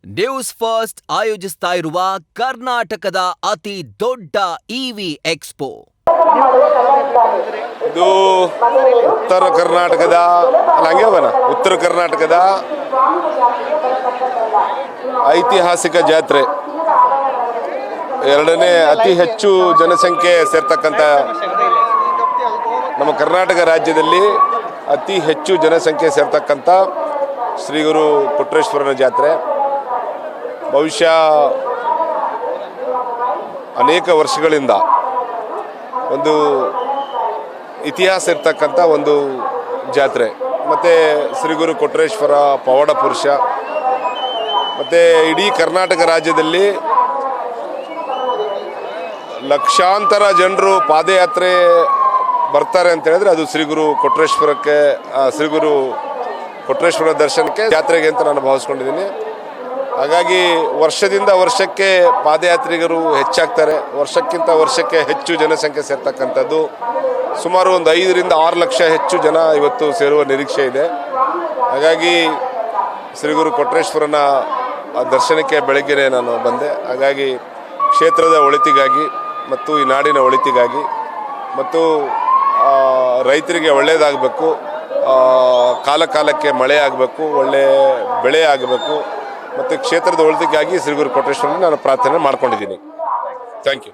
News first ಆಯೋಜಿಸ್ತಾ ಇರುವ ಕರ್ನಾಟಕದ ಅತಿ ದೊಡ್ಡ ಇವಿ ಎಕ್ಸ್ಪೋ. ಇದು ಉತ್ತರ ಕರ್ನಾಟಕದ ಐತಿಹಾಸಿಕ ಜಾತ್ರೆ. ಎರಡನೇ ಅತಿ ಹೆಚ್ಚು ಜನಸಂಖ್ಯೆ ಸೇರ್ತಕ್ಕಂಥ ನಮ್ಮ ಕರ್ನಾಟಕ ರಾಜ್ಯದಲ್ಲಿ ಅತಿ ಹೆಚ್ಚು ಜನಸಂಖ್ಯೆ ಸೇರ್ತಕ್ಕಂಥ ಶ್ರೀ ಗುರು ಕೊಟ್ರೇಶ್ವರನ ಜಾತ್ರೆ. ಬಹುಶಃ ಅನೇಕ ವರ್ಷಗಳಿಂದ ಒಂದು ಇತಿಹಾಸ ಇರ್ತಕ್ಕಂಥ ಒಂದು ಜಾತ್ರೆ. ಮತ್ತು ಶ್ರೀ ಗುರು ಕೊಟ್ರೇಶ್ವರ ಪವಾಡ ಪುರುಷ. ಮತ್ತು ಇಡೀ ಕರ್ನಾಟಕ ರಾಜ್ಯದಲ್ಲಿ ಲಕ್ಷಾಂತರ ಜನರು ಪಾದಯಾತ್ರೆ ಬರ್ತಾರೆ ಅಂತ ಹೇಳಿದ್ರೆ ಅದು ಶ್ರೀ ಗುರು ಕೊಟ್ರೇಶ್ವರಕ್ಕೆ, ಶ್ರೀ ಗುರು ಕೊಟ್ರೇಶ್ವರ ದರ್ಶನಕ್ಕೆ, ಜಾತ್ರೆಗೆ ಅಂತ ನಾನು ಭಾವಿಸ್ಕೊಂಡಿದ್ದೀನಿ. ಹಾಗಾಗಿ ವರ್ಷದಿಂದ ವರ್ಷಕ್ಕೆ ಪಾದಯಾತ್ರಿಗರು ಹೆಚ್ಚಾಗ್ತಾರೆ. ವರ್ಷಕ್ಕಿಂತ ವರ್ಷಕ್ಕೆ ಹೆಚ್ಚು ಜನಸಂಖ್ಯೆ ಸೇರ್ತಕ್ಕಂಥದ್ದು. ಸುಮಾರು ಒಂದು 5 ರಿಂದ 6 ಲಕ್ಷ ಹೆಚ್ಚು ಜನ ಇವತ್ತು ಸೇರುವ ನಿರೀಕ್ಷೆ ಇದೆ. ಹಾಗಾಗಿ ಶ್ರೀ ಗುರು ಕೊಟ್ರೇಶ್ವರನ ದರ್ಶನಕ್ಕೆ ಬೆಳಗ್ಗೆನೇ ನಾನು ಬಂದೆ. ಹಾಗಾಗಿ ಕ್ಷೇತ್ರದ ಒಳಿತಿಗಾಗಿ ಮತ್ತು ಈ ನಾಡಿನ ಒಳಿತಿಗಾಗಿ ಮತ್ತು ರೈತರಿಗೆ ಒಳ್ಳೆಯದಾಗಬೇಕು, ಕಾಲಕ್ಕೆ ಮಳೆ ಆಗಬೇಕು, ಒಳ್ಳೆ ಬೆಳೆ ಆಗಬೇಕು ಮತ್ತು ಕ್ಷೇತ್ರದ ಒಳಿತಿಗಾಗಿ ಶ್ರೀ ಗುರು ಕೊಟ್ರೇಶ್ವರನ ನಾನು ಪ್ರಾರ್ಥನೆ ಮಾಡ್ಕೊಂಡಿದ್ದೀನಿ. Thank you.